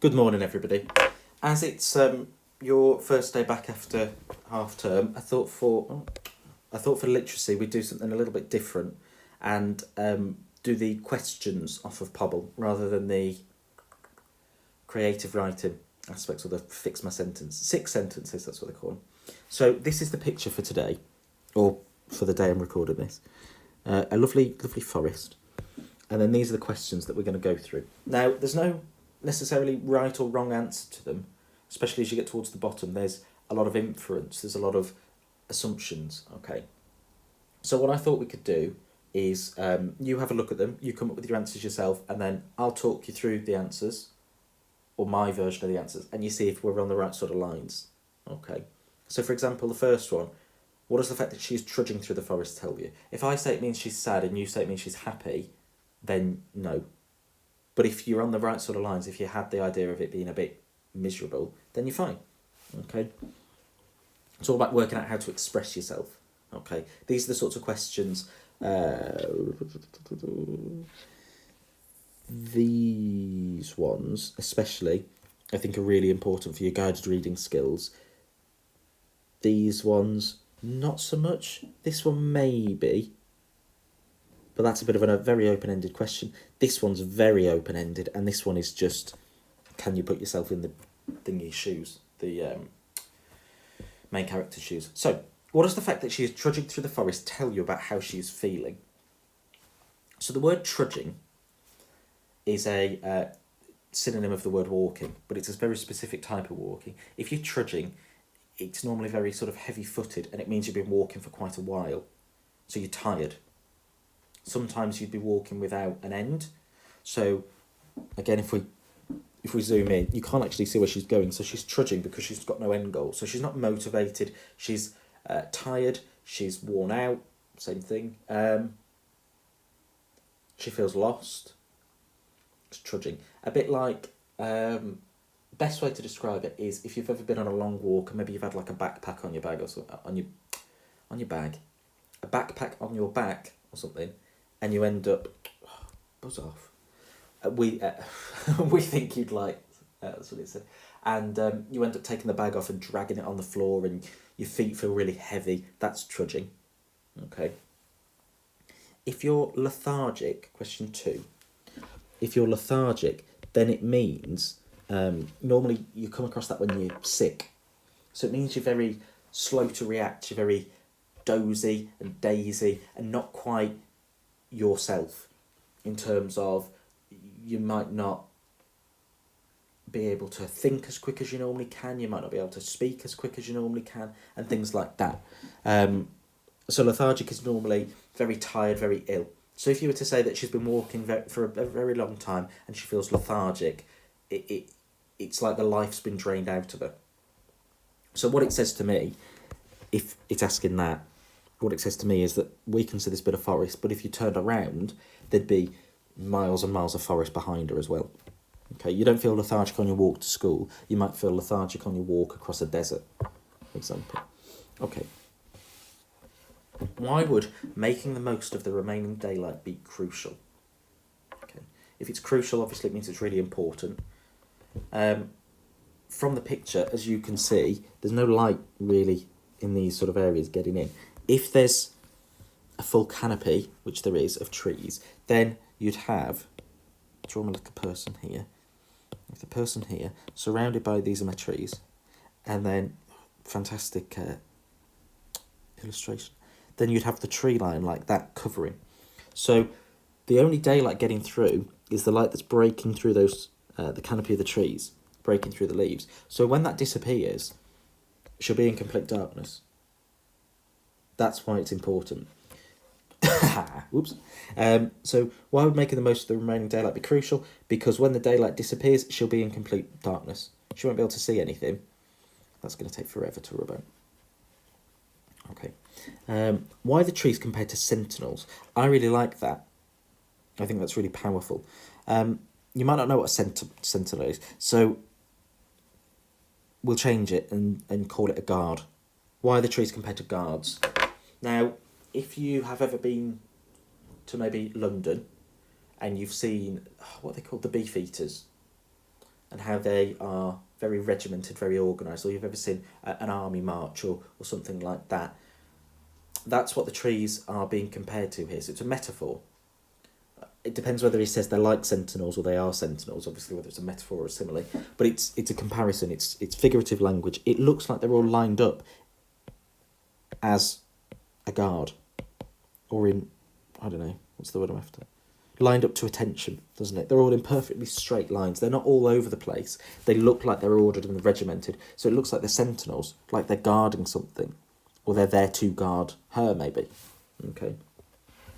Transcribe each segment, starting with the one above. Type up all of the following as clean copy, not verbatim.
Good morning, everybody. As it's your first day back after half term, I thought for literacy we'd do something a little bit different and do the questions off of Pobble rather than the creative writing aspects, or the fix my sentence. 6 sentences, that's what they call them. So this is the picture for today, or for the day I'm recording this. A lovely, lovely forest. And then these are the questions that we're going to go through. Now, there's no necessarily right or wrong answer to them, especially as you get towards the bottom. There's a lot of inference, there's a lot of assumptions, okay? So what I thought we could do is you have a look at them, you come up with your answers yourself, and then I'll talk you through the answers, or my version of the answers, and you see if we're on the right sort of lines, okay? So for example, the first one, what does the fact that she's trudging through the forest tell you? If I say it means she's sad and you say it means she's happy, then no. But if you're on the right sort of lines, if you had the idea of it being a bit miserable, then you're fine. Okay? It's all about working out how to express yourself. Okay? These are the sorts of questions. These ones, especially, I think are really important for your guided reading skills. These ones, not so much. This one, maybe. But that's a bit of a very open-ended question. This one's very open-ended, and this one is just, can you put yourself in the thingy's shoes, the main character's shoes? So, what does the fact that she is trudging through the forest tell you about how she is feeling? So the word trudging is a synonym of the word walking, but it's a very specific type of walking. If you're trudging, it's normally very sort of heavy-footed, and it means you've been walking for quite a while. So you're tired. Sometimes you'd be walking without an end. So, again, if we zoom in, you can't actually see where she's going. So she's trudging because she's got no end goal. So she's not motivated. She's tired. She's worn out. Same thing. She feels lost. It's trudging. A bit like, best way to describe it is if you've ever been on a long walk and maybe you've had like a backpack on your bag or something, on your bag, a backpack on your back or something, and you end up, buzz off. We think you'd like, that's what it said, and you end up taking the bag off and dragging it on the floor, and your feet feel really heavy. That's trudging. Okay. If you're lethargic, question 2. If you're lethargic, then it means normally you come across that when you're sick. So it means you're very slow to react. You're very dozy and daisy and not quite yourself, in terms of you might not be able to think as quick as you normally can, you might not be able to speak as quick as you normally can, and things like that. So lethargic is normally very tired, very ill. So if you were to say that she's been walking for a very long time and she feels lethargic, it's like the life's been drained out of her. So what it says to me, if it's asking that, what it says to me is that we can see this bit of forest, but if you turned around, there'd be miles and miles of forest behind her as well. Okay, you don't feel lethargic on your walk to school. You might feel lethargic on your walk across a desert, for example. Okay. Why would making the most of the remaining daylight be crucial? Okay. If it's crucial, obviously it means it's really important. From the picture, as you can see, there's no light really in these sort of areas getting in. If there's a full canopy, which there is, of trees, then you'd have, draw me like a person here, if the person here, surrounded by these are my trees, and then, fantastic illustration, then you'd have the tree line like that covering. So the only daylight getting through is the light that's breaking through those, the canopy of the trees, breaking through the leaves. So when that disappears, she'll be in complete darkness. That's why it's important. Whoops. So why would making the most of the remaining daylight be crucial? Because when the daylight disappears, she'll be in complete darkness. She won't be able to see anything. That's going to take forever to rub out. Okay. Why the trees compared to sentinels? I really like that. I think that's really powerful. You might not know what a sentinel is, so we'll change it and call it a guard. Why are the trees compared to guards? Now, if you have ever been to maybe London and you've seen what they call the beef eaters, and how they are very regimented, very organised, or you've ever seen an army march or something like that. That's what the trees are being compared to here. So it's a metaphor. It depends whether he says they're like sentinels or they are sentinels, obviously, whether it's a metaphor or a simile. But it's a comparison. It's figurative language. It looks like they're all lined up as a guard. Or in, I don't know, what's the word I'm after? Lined up to attention, doesn't it? They're all in perfectly straight lines. They're not all over the place. They look like they're ordered and regimented. So it looks like they're sentinels, like they're guarding something. Or they're there to guard her, maybe. Okay.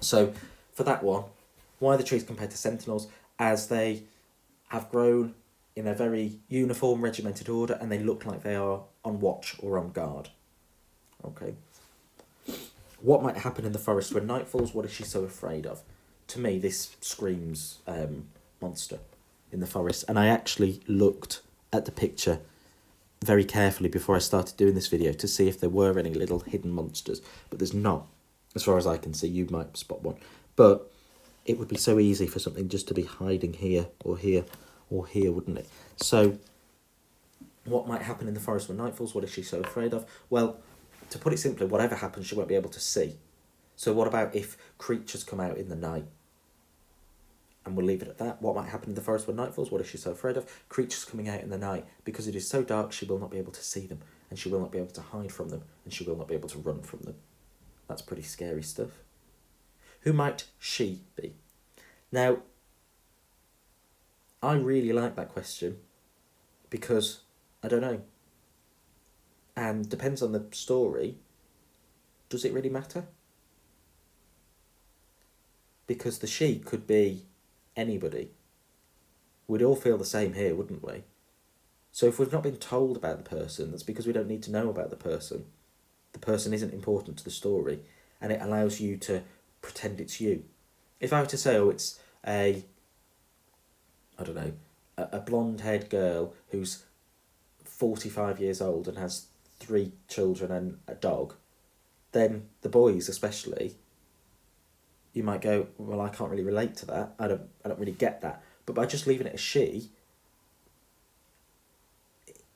So, for that one, why are the trees compared to sentinels? As they have grown in a very uniform, regimented order, and they look like they are on watch or on guard. Okay. What might happen in the forest when night falls? What is she so afraid of? To me, this screams monster in the forest. And I actually looked at the picture very carefully before I started doing this video to see if there were any little hidden monsters. But there's not, as far as I can see. You might spot one. But it would be so easy for something just to be hiding here or here or here, wouldn't it? So, what might happen in the forest when night falls? What is she so afraid of? Well, to put it simply, whatever happens, she won't be able to see. So what about if creatures come out in the night? And we'll leave it at that. What might happen in the forest when night falls? What is she so afraid of? Creatures coming out in the night. Because it is so dark, she will not be able to see them. And she will not be able to hide from them. And she will not be able to run from them. That's pretty scary stuff. Who might she be? Now, I really like that question. Because, I don't know. And depends on the story. Does it really matter? Because the she could be anybody. We'd all feel the same here, wouldn't we? So if we've not been told about the person, that's because we don't need to know about the person. The person isn't important to the story, and it allows you to pretend it's you. If I were to say, oh, it's a blonde-haired girl who's 45 years old and has 3 children and a dog, then the boys especially, you might go, well, I can't really relate to that. I don't really get that. But by just leaving it as she,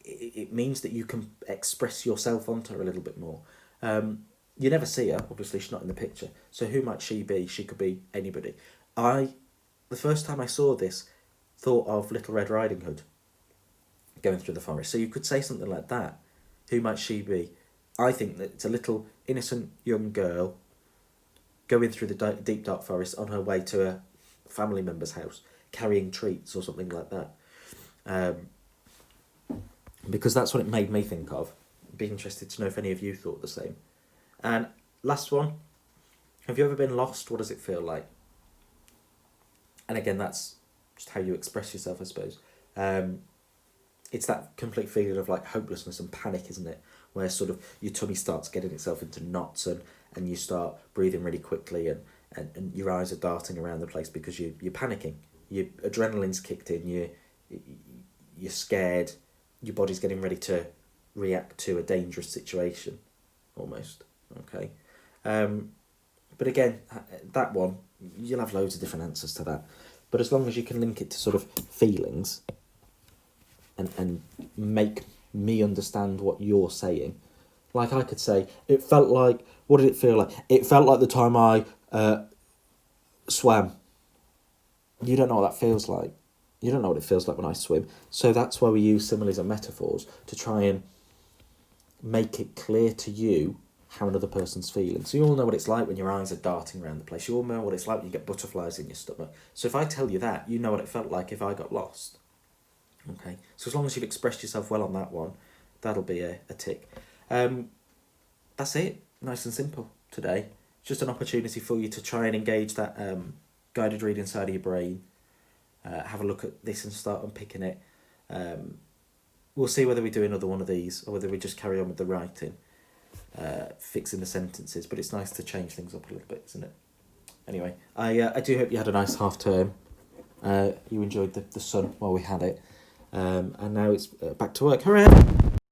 it means that you can express yourself onto her a little bit more. You never see her, obviously she's not in the picture. So who might she be? She could be anybody. The first time I saw this, thought of Little Red Riding Hood going through the forest. So you could say something like that. Who might she be? I think that it's a little innocent young girl going through the deep dark forest on her way to a family member's house, carrying treats or something like that. Because that's what it made me think of. I'd be interested to know if any of you thought the same. And last one, have you ever been lost? What does it feel like? And again, that's just how you express yourself, I suppose. It's that complete feeling of like hopelessness and panic, isn't it? Where sort of your tummy starts getting itself into knots and you start breathing really quickly and your eyes are darting around the place because you're panicking. Your adrenaline's kicked in, you're scared, your body's getting ready to react to a dangerous situation, almost, okay? But again, that one, you'll have loads of different answers to that. But as long as you can link it to sort of feelings and make me understand what you're saying. Like I could say, it felt like, what did it feel like? It felt like the time I swam. You don't know what that feels like. You don't know what it feels like when I swim. So that's why we use similes and metaphors to try and make it clear to you how another person's feeling. So you all know what it's like when your eyes are darting around the place. You all know what it's like when you get butterflies in your stomach. So if I tell you that, you know what it felt like if I got lost. Okay, so as long as you've expressed yourself well on that one, that'll be a tick. That's it. Nice and simple today. It's just an opportunity for you to try and engage that guided reading side of your brain. Have a look at this and start unpicking it. We'll see whether we do another one of these or whether we just carry on with the writing, fixing the sentences. But it's nice to change things up a little bit, isn't it? Anyway, I do hope you had a nice half term. You enjoyed the sun while we had it. And now it's back to work. Hooray!